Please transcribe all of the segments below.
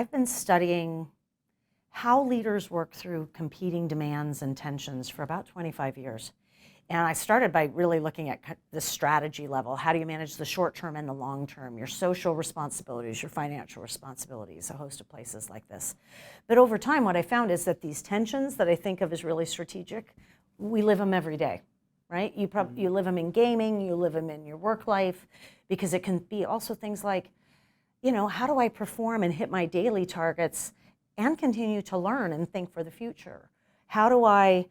I've been studying how leaders work through competing demands and tensions for about 25 years. And I started by really looking at the strategy level. How do you manage the short term and the long term, your social responsibilities, your financial responsibilities, a host of places like this. But over time, what I found is that these tensions that I think of as really strategic, we live them every day, right? You live them in gaming, you live them in your work life, because it can be also things like, how do I perform and hit my daily targets and continue to learn and think for the future? How do I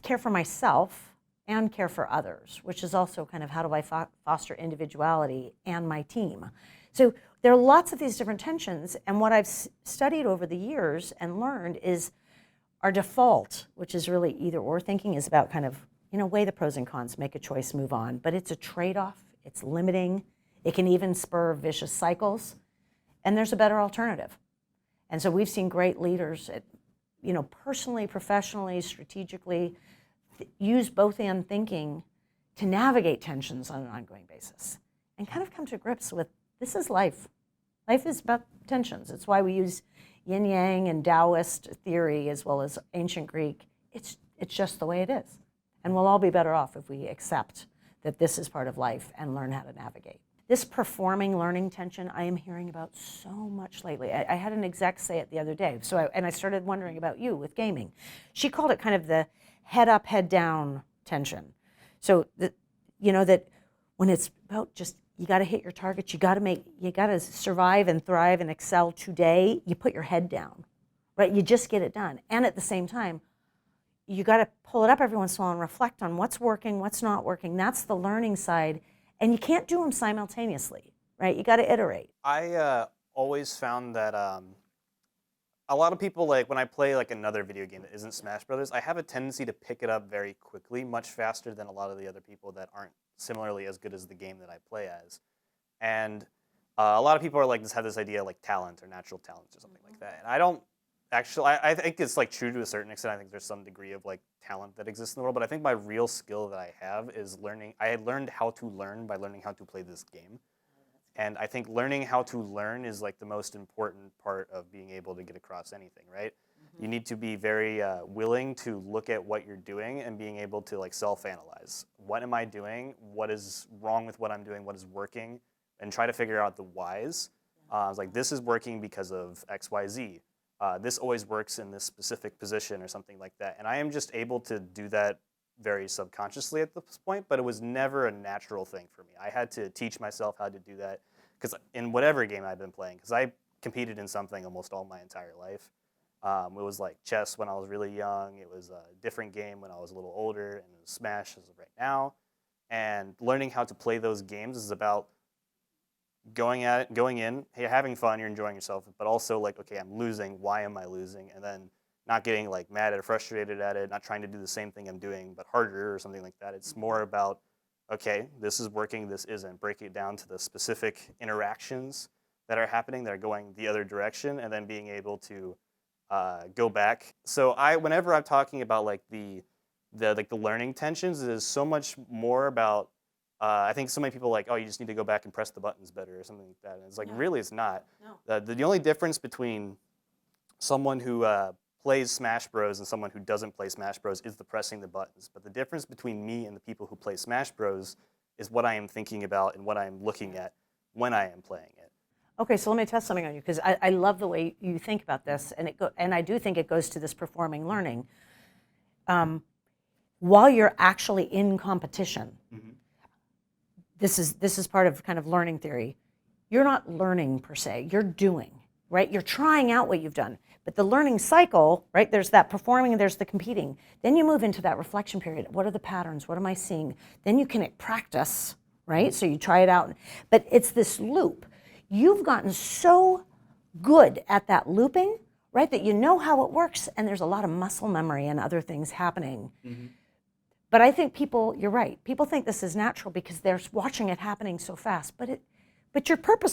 care for myself and care for others, which is also kind of how do I foster individuality and my team? So there are lots of these different tensions, and what I've studied over the years and learned is our default, which is really either or thinking, is about kind of, weigh the pros and cons, make a choice, move on. But it's a trade-off, it's limiting, it can even spur vicious cycles, and there's a better alternative. And so we've seen great leaders personally, professionally, strategically, use both and thinking to navigate tensions on an ongoing basis and kind of come to grips with this is life. Life is about tensions. It's why we use yin yang and Taoist theory as well as ancient Greek. It's just the way it is. And we'll all be better off if we accept that this is part of life and learn how to navigate. This performing learning tension I am hearing about so much lately. I had an exec say it the other day, and I started wondering about you with gaming. She called it kind of the head up, head down tension. So that when it's about just you got to hit your targets, you got to survive and thrive and excel today. You put your head down, right? You just get it done, and at the same time, you got to pull it up every once in a while and reflect on what's working, what's not working. That's the learning side. And you can't do them simultaneously, right? You got to iterate. I always found that a lot of people, like when I play like another video game that isn't Smash Brothers, I have a tendency to pick it up very quickly, much faster than a lot of the other people that aren't similarly as good as the game that I play as. And a lot of people are like have this idea like talent or natural talents or something like that. And I don't actually, I think it's like true to a certain extent. I think there's some degree of like talent that exists in the world, but I think my real skill that I have is learning. I learned how to learn by learning how to play this game. And I think learning how to learn is like the most important part of being able to get across anything, right? You need to be very willing to look at what you're doing and being able to like self-analyze. What am I doing? What is wrong with what I'm doing? What is working? And try to figure out the whys. It's like this is working because of X, Y, Z. This always works in this specific position or something like that. And I am just able to do that very subconsciously at this point, but it was never a natural thing for me. I had to teach myself how to do that because in whatever game I've been playing, because I competed in something almost all my entire life. It was like chess when I was really young. It was a different game when I was a little older, and it was Smash as of right now. And learning how to play those games is about going in, hey, having fun, you're enjoying yourself, but also like, okay, I'm losing. Why am I losing? And then not getting like mad or frustrated at it, not trying to do the same thing I'm doing, but harder or something like that. It's more about, okay, this is working, this isn't. Break it down to the specific interactions that are happening, that are going the other direction, and then being able to go back. So whenever I'm talking about like the learning tensions, it is so much more about. I think so many people are like, oh, you just need to go back and press the buttons better or something like that. And it's like, really, it's not. No. The only difference between someone who plays Smash Bros and someone who doesn't play Smash Bros is the pressing the buttons. But the difference between me and the people who play Smash Bros is what I am thinking about and what I am looking at when I am playing it. Okay, so let me test something on you, because I love the way you think about this, and I do think it goes to this performing learning. While you're actually in competition, this is part of kind of learning theory. You're not learning per se, you're doing, right? You're trying out what you've done. But the learning cycle, right, there's that performing and there's the competing. Then you move into that reflection period. What are the patterns? What am I seeing? Then you can practice, right? So you try it out. But it's this loop. You've gotten so good at that looping, right, that you know how it works, and there's a lot of muscle memory and other things happening. But I think you're right. People think this is natural because they're watching it happening so fast. But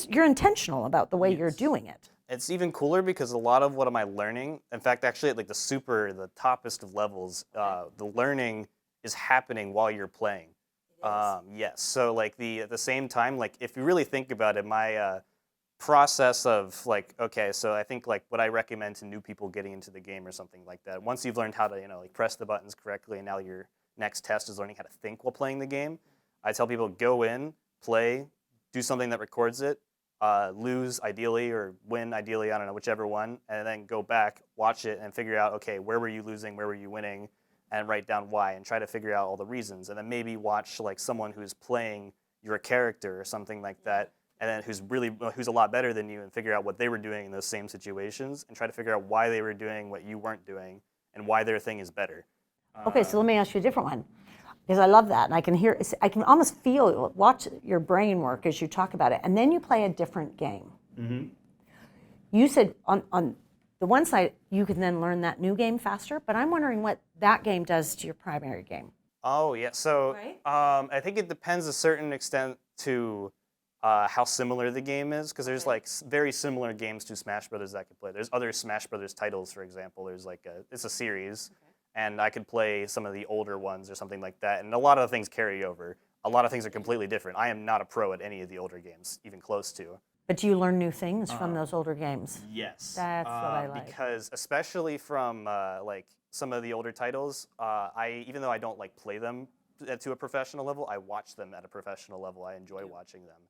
you're intentional about the way you're doing it. It's even cooler because a lot of what am I learning, in fact, actually at like the toppest of levels, the learning is happening while you're playing. Yes, so like at the same time, like if you really think about it, my process of like, okay, so I think like what I recommend to new people getting into the game or something like that, once you've learned how to, like press the buttons correctly, and now your next test is learning how to think while playing the game, I tell people go in, play, do something that records it, lose ideally or win ideally, I don't know, whichever one, and then go back, watch it, and figure out, okay, where were you losing, where were you winning, and write down why, and try to figure out all the reasons, and then maybe watch like someone who's playing your character or something like that, and then who's a lot better than you, and figure out what they were doing in those same situations, and try to figure out why they were doing what you weren't doing, and why their thing is better. Okay, so let me ask you a different one, because I love that, and I can almost feel, watch your brain work as you talk about it, and then you play a different game. You said on the one side, you can then learn that new game faster, but I'm wondering what that game does to your primary game. Oh yeah, so Right. I think it depends a certain extent to how similar the game is, because there's like very similar games to Smash Brothers that I could play. There's other Smash Brothers titles, for example. There's like it's a series, and I could play some of the older ones or something like that. And a lot of the things carry over. A lot of things are completely different. I am not a pro at any of the older games, even close to. But do you learn new things from those older games? Yes. That's what I like. Because especially from like some of the older titles, even though I don't like play them to a professional level, I watch them at a professional level. I enjoy watching them.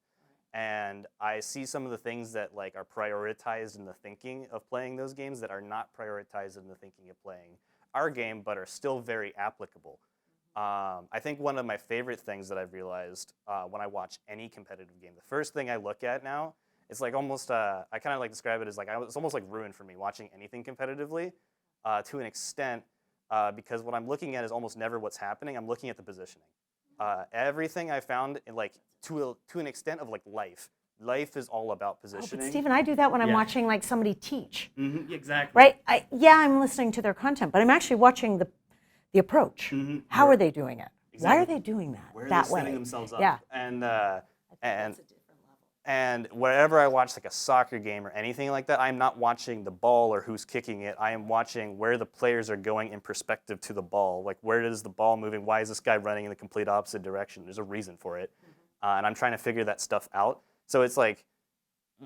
And I see some of the things that like are prioritized in the thinking of playing those games that are not prioritized in the thinking of playing our game, but are still very applicable. I think one of my favorite things that I've realized when I watch any competitive game, the first thing I look at now, it's like almost, I kind of like describe it as like, it's almost like ruined for me watching anything competitively to an extent, because what I'm looking at is almost never what's happening. I'm looking at the positioning. Everything I found, in like to an extent of like life. Life is all about But positioning. Stephen, I do that when I'm Yeah. watching like somebody teach, Exactly. right? I'm listening to their content, but I'm actually watching the approach. How are they doing it? Why are Exactly. they doing that Where are that they way? setting themselves up? Yeah. And wherever I watch like a soccer game or anything like that, I'm not watching the ball or who's kicking it. I am watching where the players are going in perspective to the ball. Like, where is the ball moving? Why is this guy running in the complete opposite direction? There's a reason for it. And I'm trying to figure that stuff out. So it's like,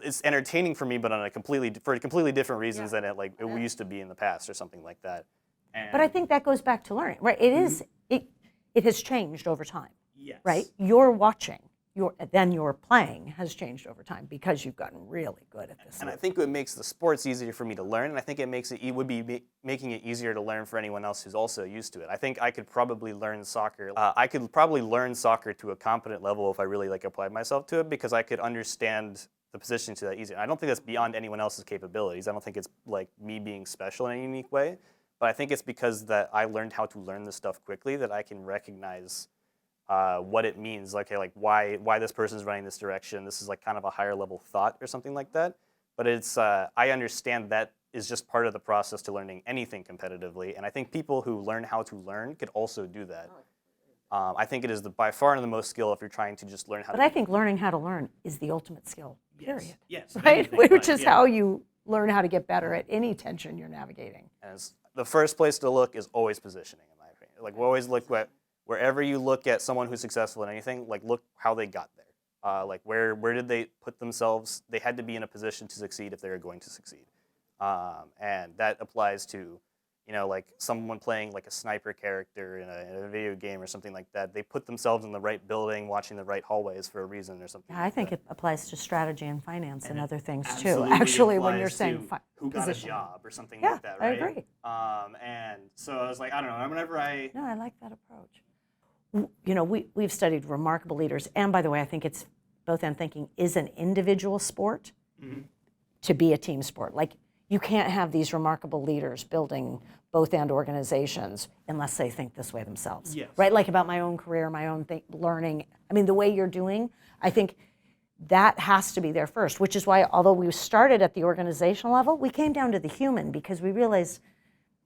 it's entertaining for me, but on for completely different reasons than it used to be in the past or something like that. And But I think that goes back to learning, right? It has changed over time, yes. right? Your watching, your playing has changed over time because you've gotten really good at this. And I think it makes the sports easier for me to learn, and I think it would be making it easier to learn for anyone else who's also used to it. I think I could probably learn soccer. I could probably learn soccer to a competent level if I really applied myself to it, because I could understand the position to that easier. I don't think that's beyond anyone else's capabilities. I don't think it's like me being special in a unique way, but I think it's because that I learned how to learn this stuff quickly that I can recognize what it means, why this person's running this direction. This is like kind of a higher level thought or something like that. But it's I understand that is just part of the process to learning anything competitively, and I think people who learn how to learn could also do that. I think it is by far the most skill if you're trying to just learn how. But I think learning how to learn is the ultimate skill, period. Yes. Right? Which is how you learn how to get better at any tension you're navigating. And the first place to look is always positioning, in my opinion. Like, we always look wherever you look at someone who's successful in anything, like, look how they got there. Like, where did they put themselves? They had to be in a position to succeed if they were going to succeed. And that applies to, like someone playing like a sniper character in a video game or something like that. They put themselves in the right building, watching the right hallways for a reason or something. Yeah, I think it applies to strategy and finance and other things too. Absolutely Actually, when you're applies saying to who got position. a job or something Yeah, like that, I right? agree. And so I was like, I don't know. Whenever No, I like that approach. We've studied remarkable leaders, and by the way, I think it's both end thinking is an individual sport to be a team sport. Like, you can't have these remarkable leaders building both end organizations unless they think this way themselves. Yes. Right? Like about my own career, my own learning. I mean, the way you're doing, I think that has to be there first, which is why, although we started at the organizational level, we came down to the human because we realized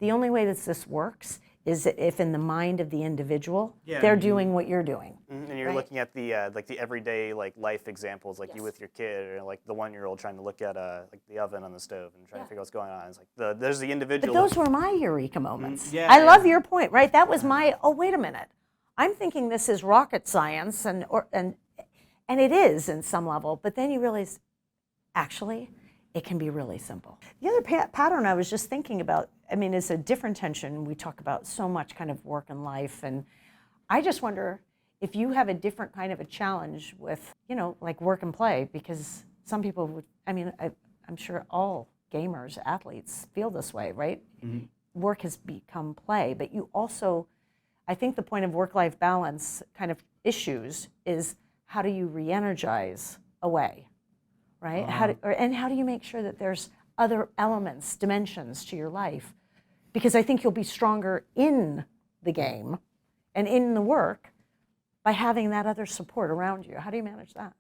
the only way that this works is if in the mind of the individual, they're doing what you're doing. and you're Right. looking at the everyday life examples, like you with your kid, or like the 1-year-old trying to look at like the oven on the stove and trying to figure out what's going on. It's like there's the But individual. those were my eureka moments. Yeah, I love yeah. your point, right? That was my, oh, wait a minute. I'm thinking this is rocket science, and it is in some level, but then you realize actually, it can be really simple. The other pattern I was just thinking about, I mean, is a different tension. We talk about so much kind of work and life, and I just wonder if you have a different kind of a challenge with, you know, like work and play, because some people would, I mean, I'm sure all gamers, athletes feel this way, right? Work has become play, but you also, I think the point of work-life balance kind of issues is how do you re-energize away, right? And how do you make sure that there's other elements, dimensions to your life? Because I think you'll be stronger in the game and in the work by having that other support around you. How do you manage that?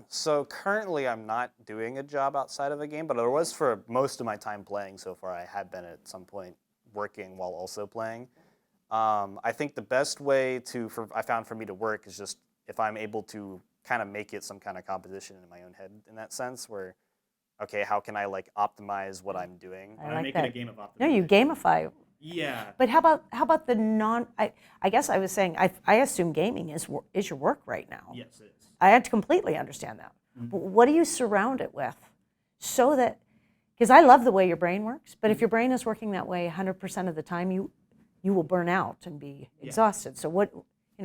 So currently I'm not doing a job outside of a game, but there was for most of my time playing so far. I had been at some point working while also playing. I think the best way I found for me to work is just if I'm able to kind of make it some kind of competition in my own head in that sense where, okay, how can I like optimize what I'm doing? I like make that. it a game of optimization. No, you gamify. Yeah. But how about the I guess I was saying, I assume gaming is your work right now. Yes, it is. I had to completely understand that. But what do you surround it with so that, because I love the way your brain works, but if your brain is working that way 100% of the time, you will burn out and be exhausted. So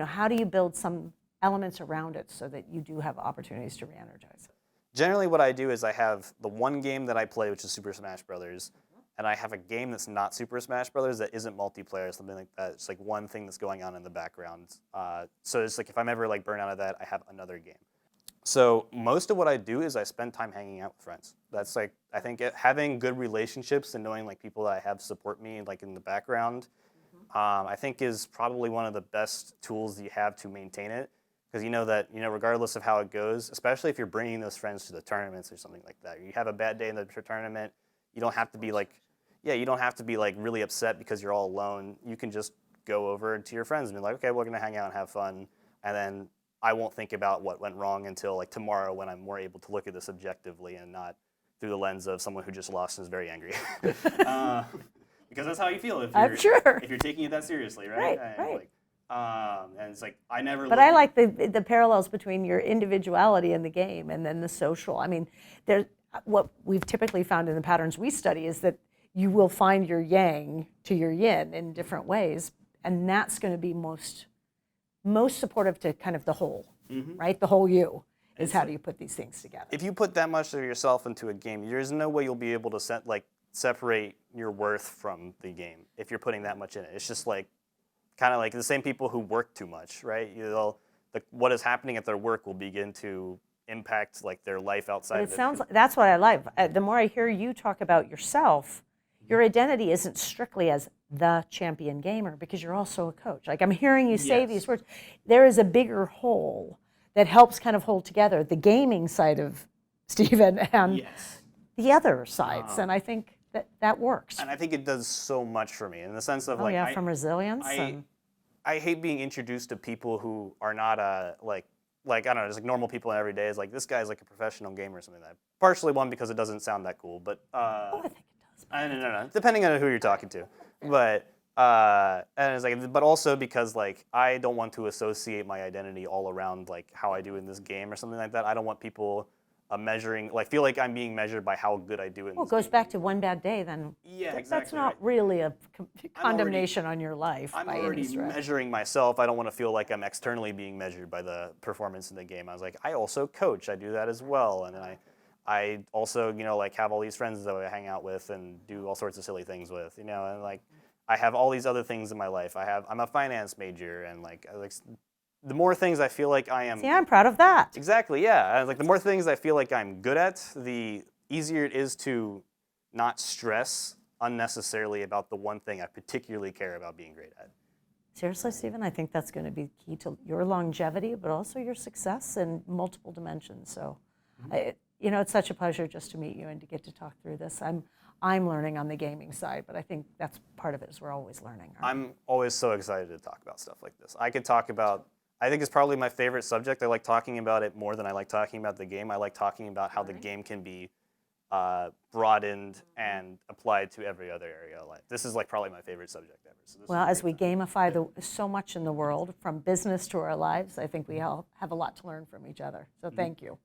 how do you build some elements around it so that you do have opportunities to re-energize? Generally what I do is I have the one game that I play, which is Super Smash Brothers, and I have a game that's not Super Smash Brothers that isn't multiplayer, something like that. It's like one thing that's going on in the background. So it's like if I'm ever like burnt out of that, I have another game. So most of what I do is I spend time hanging out with friends. That's like, I think having good relationships and knowing like people that I have support me like in the background, I think is probably one of the best tools that you have to maintain it. Because you know that, regardless of how it goes, especially if you're bringing those friends to the tournaments or something like that, you have a bad day in the tournament, you don't have to be like, you don't have to be like really upset because you're all alone. You can just go over to your friends and be like, okay, we're gonna hang out and have fun, and then I won't think about what went wrong until like tomorrow when I'm more able to look at this objectively and not through the lens of someone who just lost and is very angry. Because that's how you feel I'm sure. if you're taking it that seriously, right? Right. Like, and it's like I never. But I like the parallels between your individuality in the game and then the social. I mean, what we've typically found in the patterns we study is that you will find your yang to your yin in different ways, and that's going to be most supportive to kind of the whole, right? The whole you is how do you put these things together. If you put that much of yourself into a game, there's no way you'll be able to separate your worth from the game if you're putting that much in it. It's just like kind of like the same people who work too much, right? What is happening at their work will begin to impact like their life outside But of it it. sounds like that's what I like. The more I hear you talk about yourself, your identity isn't strictly as the champion gamer because you're also a coach. Like I'm hearing you say these words. There is a bigger whole that helps kind of hold together the gaming side of Stephen and the other sides, and I think that works. And I think it does so much for me in the sense of From resilience. I hate being introduced to people who are not like I don't know, just like normal people in every day. It's like this guy's like a professional gamer or something like that. Partially one because it doesn't sound that cool, but I think it does. no, depending on who you're talking to, but and it's like, but also because like I don't want to associate my identity all around like how I do in this game or something like that. I don't want people measuring, like feel like I'm being measured by how good I do in Well, it this goes game. back to one bad day, then exactly. that's not really a condemnation on your life I'm by any already stretch. measuring myself. I don't want to feel like I'm externally being measured by the performance in the game. I was like, I also coach. I do that as well, and I also like have all these friends that I hang out with and do all sorts of silly things with, and like I have all these other things in my life. I'm a finance major, and like the more things I feel like I am. See, I'm proud of that. Exactly, yeah. Like the more things I feel like I'm good at, the easier it is to not stress unnecessarily about the one thing I particularly care about being great at. Seriously, Stephen, I think that's going to be key to your longevity, but also your success in multiple dimensions. So, it's such a pleasure just to meet you and to get to talk through this. I'm learning on the gaming side, but I think that's part of it is we're always learning. I'm always so excited to talk about stuff like this. I think it's probably my favorite subject. I like talking about it more than I like talking about the game. I like talking about how the game can be broadened and applied to every other area of life. This is like probably my favorite subject ever. So Well, as we gamify so much in the world, from business to our lives, I think we all have a lot to learn from each other. So thank you.